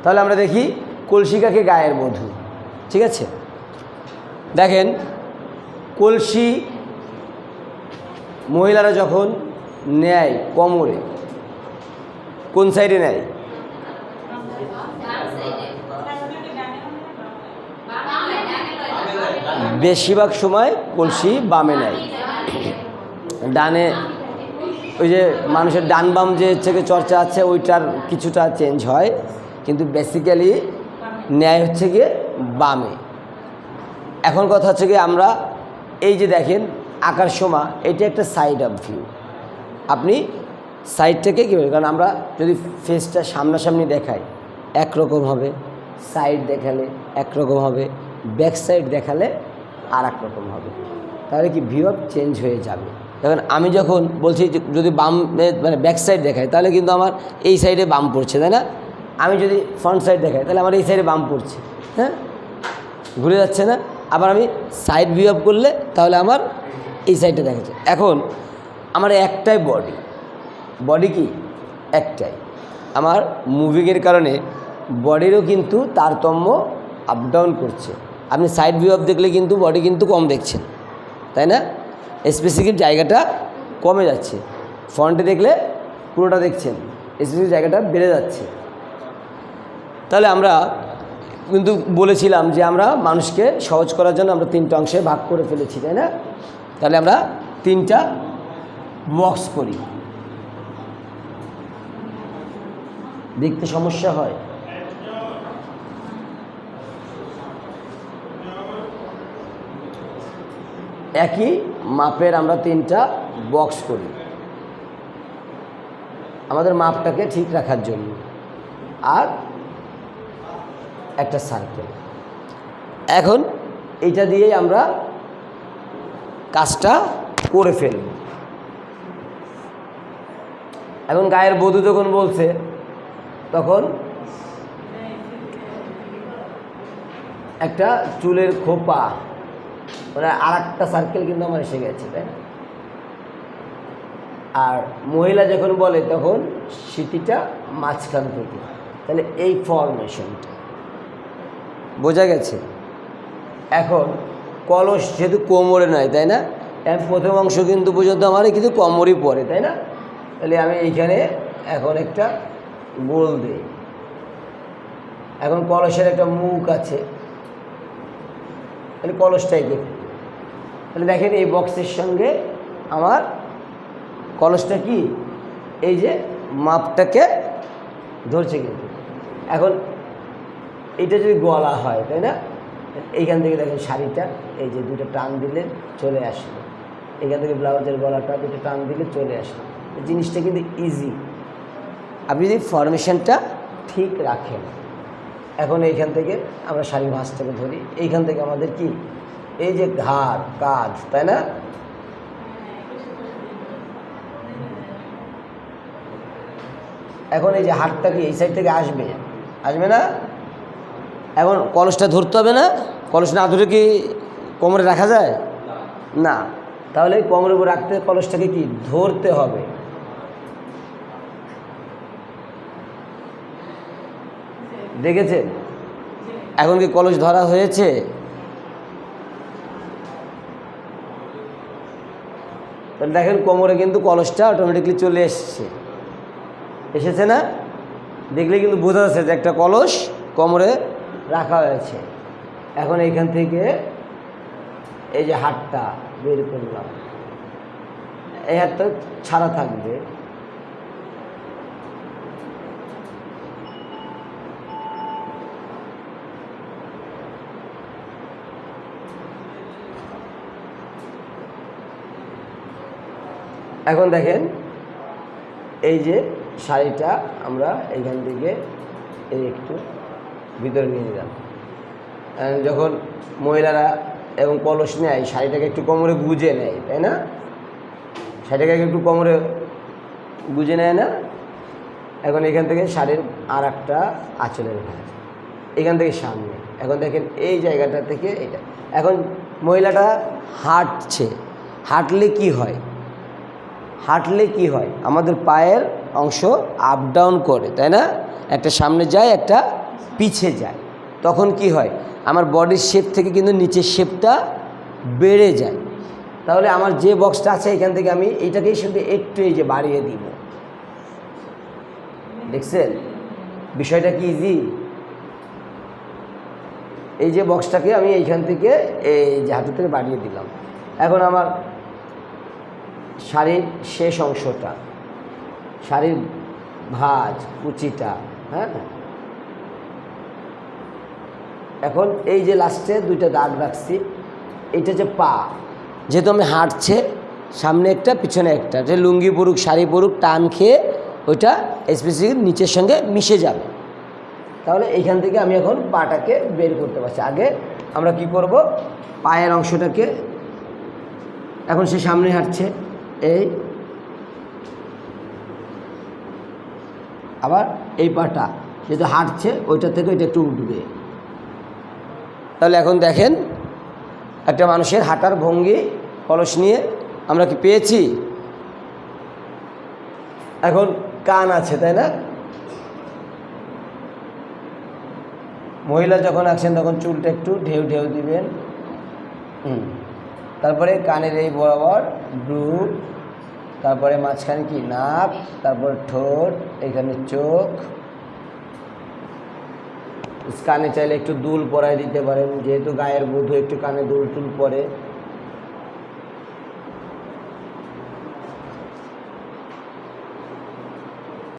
তাহলে আমরা দেখি কলসিকাকে গায়ের বধূ, ঠিক আছে। দেখেন কলসি মহিলারা যখন নেয় কোমরে, কোন সাইডে নেয়? বেশিরভাগ সময় কলসি বামে নেয়, ডানে ওই যে মানুষের ডান বাম যে থেকে চর্চা আছে ওইটার কিছুটা চেঞ্জ হয়, কিন্তু বেসিক্যালি ন্যায় হচ্ছে গিয়ে বামে। এখন কথা হচ্ছে গিয়ে আমরা এই যে দেখেন আঁকার সময় এটা একটা সাইড অফ ভিউ, আপনি সাইডটাকে কী বলবেন? কারণ আমরা যদি ফেসটা সামনাসামনি দেখাই একরকম হবে, সাইড দেখালে একরকম হবে, ব্যাক সাইড দেখালে আর এক রকম হবে, তাহলে কি ভিউ অফ চেঞ্জ হয়ে যাবে। দেখুন আমি যখন বলছি যদি বাম মানে ব্যাক সাইড দেখাই তাহলে কিন্তু আমার এই সাইডে বাম পড়ছে, তাই না? আমি যদি ফ্রন্ট সাইড দেখাই তাহলে আমার এই সাইডে বাম পড়ছে, হ্যাঁ, ঘুরে যাচ্ছে না? আবার আমি সাইড ভিউ অফ করলে তাহলে আমার এই সাইডটা দেখাচ্ছে। এখন আমার একটাই বডি কি একটাই, আমার মুভিংয়ের কারণে বডিরও কিন্তু তারতম্য আপ ডাউন করছে। আপনি সাইড ভিউ অফ দেখলে কিন্তু বডি কিন্তু কম দেখছেন, তাই না? স্পেসিফিক জায়গাটা কমে যাচ্ছে, ফ্রন্টে দেখলে পুরোটা দেখছেন, স্পেসিফিক জায়গাটা বেড়ে যাচ্ছে। তাহলে আমরা কিন্তু বলেছিলাম যে আমরা মানুষকে সহজ করার জন্য আমরা 3টা অংশে ভাগ করে ফেলেছি, তাই না? তাহলে আমরা 3টা বক্স করি, দেখতে সমস্যা হয়। একই মাপের আমরা 3টা বক্স করি আমাদের মাপটাকে ঠিক রাখার জন্য, আর একটা সার্কেল। এখন এইটা দিয়েই আমরা কাজটা করে ফেলব। এখন গায়ের বধূ যখন বলছে তখন একটা চুলের খোপা মানে আর একটা সার্কেল কিন্তু আমার এসে গেছে, তাই না? আর মহিলা যখন বলে তখন সিটিটা মাঝখান থেকে, তাহলে এই ফরমেশনটা বোঝা গেছে। এখন কলস যেহেতু কোমরে নয়, তাই না? প্রথম অংশ কিন্তু পর্যন্ত আমার কিন্তু কোমরই পড়ে, তাই না? তাহলে আমি এইখানে এখন একটা গোল দিই। এখন কলসের একটা মুখ আছে, তাহলে কলসটাই দেখি। তাহলে দেখেন এই বক্সের সঙ্গে আমার কলসটা কি এই যে মাপটাকে ধরছে কিন্তু। এখন এইটা যদি গলা হয়, তাই না? এইখান থেকে দেখেন শাড়িটা এই যে 2টা টান দিলে চলে আসলো, এইখান থেকে ব্লাউজের গলাটা 2টা টান দিলে চলে আসলো। জিনিসটা কিন্তু ইজি আপনি যদি ফরমেশনটা ঠিক রাখেন। এখন এইখান থেকে আমরা শাড়ির ভাঁজটাকে ধরি, এইখান থেকে আমাদের কি এই যে ঘাড় কাঁধ, তাই না? এখন এই যে হাতটা কি এই সাইড থেকে আসবে, আসবে না? এখন কলসটা ধরতে হবে না? কলস না ধরে কি কোমরে রাখা যায় না? তাহলে কোমরের উপর রাখতে কলসটাকে কি ধরতে হবে। দেখেছেন? এখন কি কলস ধরা হয়েছে? তাহলে দেখেন কোমরে কিন্তু কলসটা অটোমেটিকলি চলে এসেছে না? দেখলে কিন্তু বোঝা যাচ্ছে যে একটা কলস কোমরে রাখা হয়েছে। এখন এইখান থেকে এই যে হাতটা বের করলাম, এই হাতটা ছাড়া থাকবে। এখন দেখেন এই যে শাড়িটা আমরা এইখান থেকে এই একটু ভিতরে নিয়ে নিলাম। যখন মহিলারা এবং কলস নেয় শাড়িটাকে একটু কোমরে গুজে নেয়, তাই না? শাড়িটাকে একটু কোমরে গুজে নেয় না? এখন এখান থেকে শাড়ির আর একটা আঁচলের ভাঁজ এখান থেকে সামনে। এখন দেখেন এই জায়গাটা থেকে এটা। এখন মহিলাটা হাঁটলে কি হয়? আমাদের পায়ের অংশ আপ ডাউন করে, তাই না? একটা সামনে যায় একটা পিছে যায়, তখন কি হয়, আমার বডির শেপ থেকে কিন্তু নিচের শেপটা বেড়ে যায়। তাহলে আমার যে বক্সটা আছে এখান থেকে আমি এইটাকেই শুধু একটু এই যে বাড়িয়ে দিব। দেখছেন বিষয়টা কি ইজি? এই যে বক্সটাকে আমি এইখান থেকে এই যে হাঁটু থেকে বাড়িয়ে দিলাম। এখন আমার শাড়ির শেষ অংশটা, শাড়ির ভাঁজ কুচিটা, হ্যাঁ, এখন এই যে লাস্টে দুইটা দাগ রাখছি, এইটা যে পা, যেহেতু আমি হাঁটছে সামনে একটা পিছনে একটা, যে লুঙ্গি পরুক শাড়ি পরুক টান খেয়ে ওইটা স্পেসিফিক নিচের সঙ্গে মিশে যাবে। তাহলে এইখান থেকে আমি এখন পাটাকে বের করতে পারছি। আগে আমরা কি করব, পায়ের অংশটাকে, এখন সে সামনে হাঁটছে, এই আবার এই পাটা যেহেতু হাঁটছে ওইটা থেকে ওইটা একটু উঠবে। তাহলে এখন দেখেন একটা মানুষের হাঁটার ভঙ্গি কলস নিয়ে আমরা কি পেয়েছি। এখন কান আছে, তাই না? মহিলা যখন আছেন তখন চুলটা একটু ঢেউ ঢেউ দিবেন। তারপরে কানের এই বরাবর ব্রু, তারপরে মাঝখানে কি নাক, তারপর ঠোঁট, এখানে চোখ। কানে চাইলে একটু দুল পরাই দিতে পারেন, যেহেতু গায়ের বধূ একটু কানে দুল টুল পরে।